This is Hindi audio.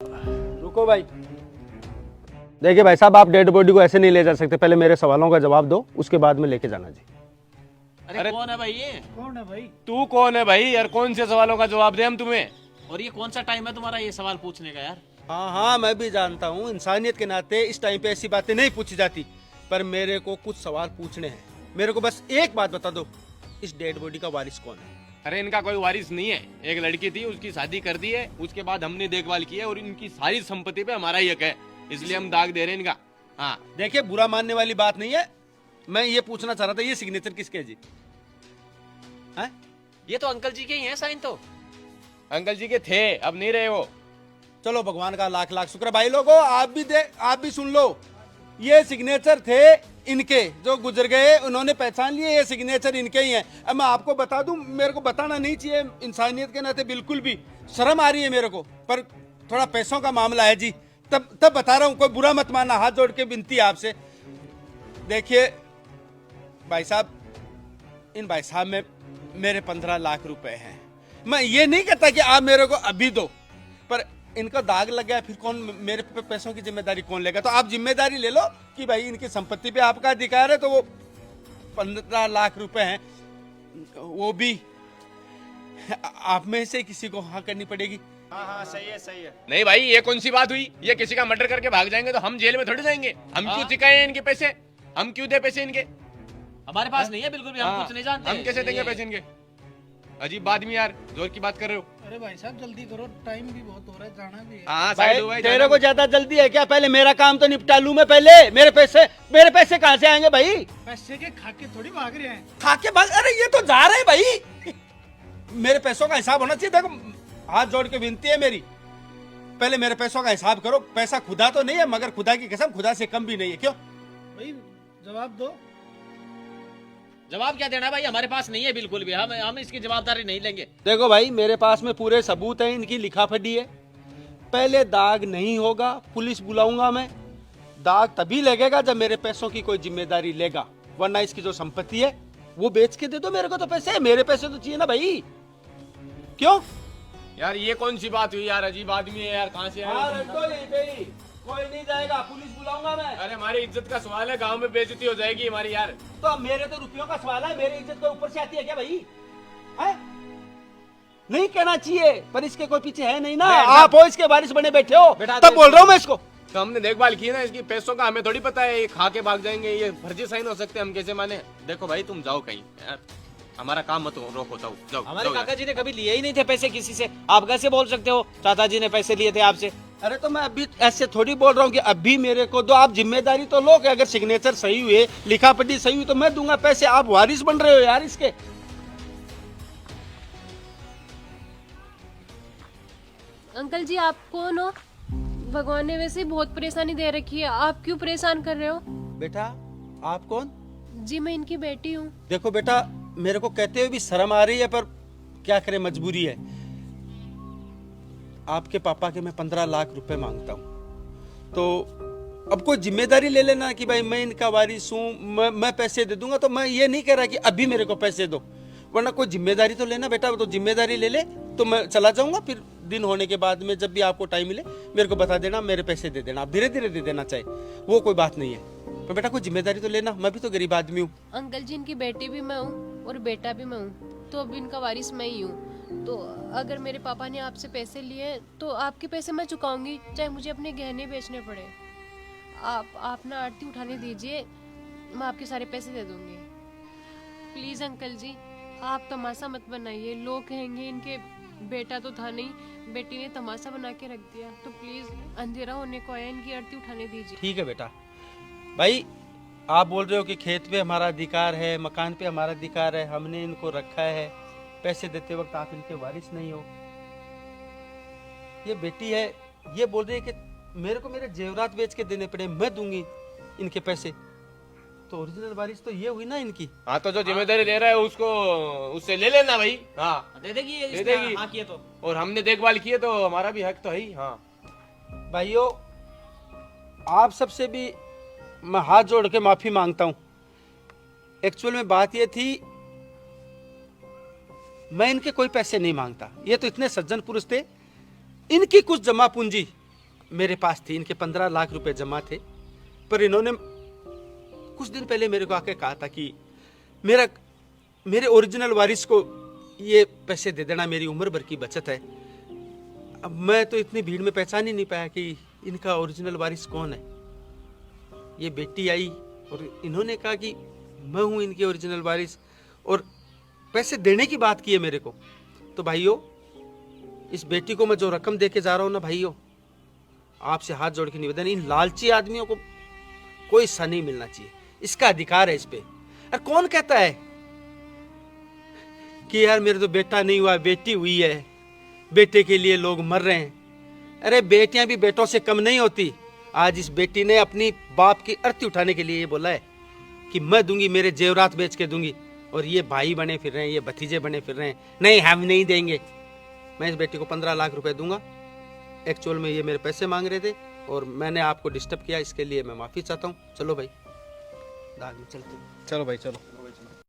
रुको भाई। देखिए भाई साहब, आप डेड बॉडी को ऐसे नहीं ले जा सकते। पहले मेरे सवालों का जवाब दो, उसके बाद में लेके जाना जी। अरे कौन है भाई ये? कौन है भाई? तू कौन है भाई यार? कौन से सवालों का जवाब दे हम तुम्हें? और ये कौन सा टाइम है तुम्हारा ये सवाल पूछने का यार? हाँ हाँ, मैं भी जानता हूँ, इंसानियत के नाते इस टाइम पे ऐसी बातें नहीं पूछी जाती, पर मेरे को कुछ सवाल पूछने हैं। मेरे को बस एक बात बता दो, इस डेड बॉडी का वारिस कौन है? अरे इनका कोई वारिस नहीं है। एक लड़की थी, उसकी शादी कर दी है, उसके बाद हमने देखभाल की है और इनकी सारी संपत्ति पे हमारा ही हक है, इसलिए हम दाग दे रहे हैं इनका। हाँ देखिए, बुरा मानने वाली बात नहीं है। मैं ये पूछना चाह रहा था, ये सिग्नेचर किसके है जी? हैं? ये तो अंकल जी के ही हैं साइन तो। अंकल जी के थे, अब नहीं रहे वो। चलो भगवान का लाख लाख शुक्र। भाई लोगों, आप भी सुन लो, ये सिग्नेचर थे इनके, जो गुजर गए उन्होंने पहचान लिए, ये सिग्नेचर इनके ही हैं। अब मैं आपको बता दूं, मेरे को बताना नहीं चाहिए इंसानियत के नाते, बिल्कुल भी शर्म आ रही है मेरे को, पर थोड़ा पैसों का मामला है जी, तब बता रहा हूं, कोई बुरा मत मानना, हाथ जोड़ के विनती है आपसे। देखिए भाई साहब, इन भाई साहब में मेरे 15 लाख रुपए हैं। मैं ये नहीं कहता कि आप मेरे को अभी दो, पर इनका दाग लग गया, फिर कौन मेरे पे पैसों की जिम्मेदारी कौन लेगा? तो आप जिम्मेदारी ले लो कि भाई इनकी संपत्ति पे आपका अधिकार है, तो वो 15 लाख रुपए हैं, वो भी आप में से किसी को हाँ करनी पड़ेगी। हाँ सही है सही है। नहीं भाई, ये कौन सी बात हुई? ये किसी का मर्डर करके भाग जाएंगे तो हम जेल में थोड़ी जाएंगे? हम क्यों चुकाए इनके पैसे? हम क्यों दे पैसे इनके? हमारे पास नहीं है बिल्कुल भी, हम कुछ नहीं जानते। हम कैसे देंगे पैसे इनके? अजीब आदमी यार, जोर की बात कर रहे हो। अरे भाई साहब जल्दी करो, टाइम भी बहुत हो रहा है, जाना भी है। हाँ साइड हो भाई, तेरे को ज्यादा जल्दी है क्या? पहले मेरा काम तो निपटा लूं मैं पहले। मेरे पैसे कहाँ से आएंगे भाई? पैसे के खाके थोड़ी भाग रहे हैं। खाके भाग? अरे ये तो जा रहे हैं भाई। मेरे पैसों का हिसाब होना चाहिए। देखो, हाथ जोड़ के विनती है मेरी, पहले मेरे पैसों का हिसाब करो। पैसा खुदा तो नहीं है, मगर खुदा की कसम खुदा से कम भी नहीं है। क्यों भाई जवाब दो। जवाब क्या देना भाई? हमारे पास नहीं है बिल्कुल भी, हम इसकी जवाबदारी नहीं लेंगे। देखो भाई, मेरे पास में पूरे सबूत हैं, इनकी लिखाफडी है। पहले दाग नहीं होगा, पुलिस बुलाऊंगा मैं। दाग तभी लगेगा जब मेरे पैसों की कोई जिम्मेदारी लेगा, वरना इसकी जो संपत्ति है वो बेच के दे दो मेरे को। तो पैसे, मेरे पैसे तो चाहिए ना भाई। क्यों यार ये कौन सी बात हुई यार? अजीब आदमी है यार, कहाँ से आया? कोई नहीं जाएगा, पुलिस बुलाऊंगा मैं। अरे हमारी इज्जत का सवाल है, गांव में बेइज्जती हो जाएगी हमारी यार। तो अब मेरे तो रुपयों का सवाल है, मेरी इज्जत को ऊपर से आती है क्या भाई? है? नहीं कहना चाहिए, पर इसके कोई पीछे है नहीं ना। आप हो इसके वारिस बने बैठे हो, तब बोल रहा हूँ मैं इसको। तो हमने देखभाल की ना इसकी, पैसों का हमें थोड़ी पता है ये खा के भाग जाएंगे, ये फर्जी साइन हो सकते हैं, हम कैसे माने? देखो भाई, तुम जाओ कहीं यार, हमारा काम मत रोको, जाओ। हमारे काका जी ने कभी लिए ही नहीं थे पैसे किसी से, आप कैसे बोल सकते हो चाचा जी ने पैसे लिए थे आपसे? अरे तो मैं अभी ऐसे थोड़ी बोल रहा हूँ कि अभी मेरे को दो। आप जिम्मेदारी तो लो कि अगर सिग्नेचर सही हुए, लिखापटी सही हुई, तो मैं दूंगा पैसे। आप वारिस बन रहे हो यार इसके। अंकल जी आप कौन हो? भगवान ने वैसे ही बहुत परेशानी दे रखी है, आप क्यों परेशान कर रहे हो? बेटा आप कौन? जी मैं इनकी बेटी हूँ। देखो बेटा, मेरे को कहते हुए भी शर्म आ रही है, पर क्या करें, मजबूरी है। आपके पापा के मैं 15 लाख रुपए मांगता हूँ, तो अब कोई जिम्मेदारी ले लेना कि भाई मैं इनका वारिस हूँ, मैं पैसे दे दूंगा। तो मैं ये नहीं कह रहा कि अभी मेरे को पैसे दो, वरना कोई जिम्मेदारी तो लेना बेटा। तो जिम्मेदारी ले ले तो मैं चला जाऊंगा, फिर दिन होने के बाद में जब भी आपको टाइम मिले मेरे को बता देना, मेरे पैसे दे देना। आप धीरे धीरे दे देना चाहे, वो कोई बात नहीं है, पर बेटा कोई जिम्मेदारी तो लेना। मैं भी तो गरीब आदमी हूँ। अंकल जी इनकी बेटी भी मैं हूँ और बेटा भी मैं हूँ, तो अब इनका वारिस मैं ही हूँ। तो अगर मेरे पापा ने आपसे पैसे लिए तो आपके पैसे मैं चुकाऊंगी, चाहे मुझे अपने गहने बेचने पड़े। आप ना आरती उठाने दीजिए, मैं आपके सारे पैसे दे दूंगी। प्लीज अंकल जी आप तमाशा मत बनाइए, लोग कहेंगे इनके बेटा तो था नहीं, बेटी ने तमाशा बना के रख दिया। तो प्लीज अंधेरा होने को आया, इनकी आरती उठाने दीजिए। ठीक है बेटा। भाई आप बोल रहे हो कि खेत पे हमारा अधिकार है, मकान पे हमारा अधिकार है, हमने इनको रखा है, पैसे देते वक्त आप इनके वारिस नहीं हो। ये बेटी है, ये बोल रही है कि मेरे को मेरे जेवरात बेच के देने पड़े, मैं दूंगी इनके पैसे। तो ओरिजिनल वारिस तो ये हुई ना इनकी। हाँ तो जो जिम्मेदारी ले रहा है उसको, उससे ले लेना भाई। हाँ दे देगी दे देगी। हाँ किए तो, और हमने देखभाल की है तो हमारा भी हक तो है ही। हाँ भाइयों, आप सबसे भी मैं हाथ जोड़ के माफी मांगता हूं। एक्चुअल में बात ये थी, मैं इनके कोई पैसे नहीं मांगता, ये तो इतने सज्जन पुरुष थे। इनकी कुछ जमा पूंजी मेरे पास थी, इनके 15 लाख रुपए जमा थे, पर इन्होंने कुछ दिन पहले मेरे को आके कहा था कि मेरे ओरिजिनल वारिस को ये पैसे दे देना, मेरी उम्र भर की बचत है। अब मैं तो इतनी भीड़ में पहचान ही नहीं पाया कि इनका ओरिजिनल वारिस कौन है। ये बेटी आई और इन्होंने कहा कि मैं हूं इनके ओरिजिनल वारिस और पैसे देने की बात की है मेरे को। तो भाइयों, इस बेटी को मैं जो रकम दे के जा रहा हूं ना भाइयों, आपसे हाथ जोड़ के निवेदन, इन लालची आदमियों को कोई हिस्सा नहीं मिलना चाहिए। इसका अधिकार है इस पे। अरे कौन कहता है कि यार मेरे तो बेटा नहीं हुआ, बेटी हुई है, बेटे के लिए लोग मर रहे हैं। अरे बेटियां भी बेटों से कम नहीं होती। आज इस बेटी ने अपनी बाप की अर्थी उठाने के लिए ये बोला है कि मैं दूंगी, मेरे जेवरात बेच के दूंगी, और ये भाई बने फिर रहे हैं, ये भतीजे बने फिर रहे हैं। नहीं, हम नहीं देंगे। मैं इस बेटी को 15 लाख रुपए दूंगा। एक्चुअल में ये मेरे पैसे मांग रहे थे और मैंने आपको डिस्टर्ब किया, इसके लिए मैं माफी चाहता हूँ। चलो भाई, दाग में चलते हैं। चलो भाई चलो।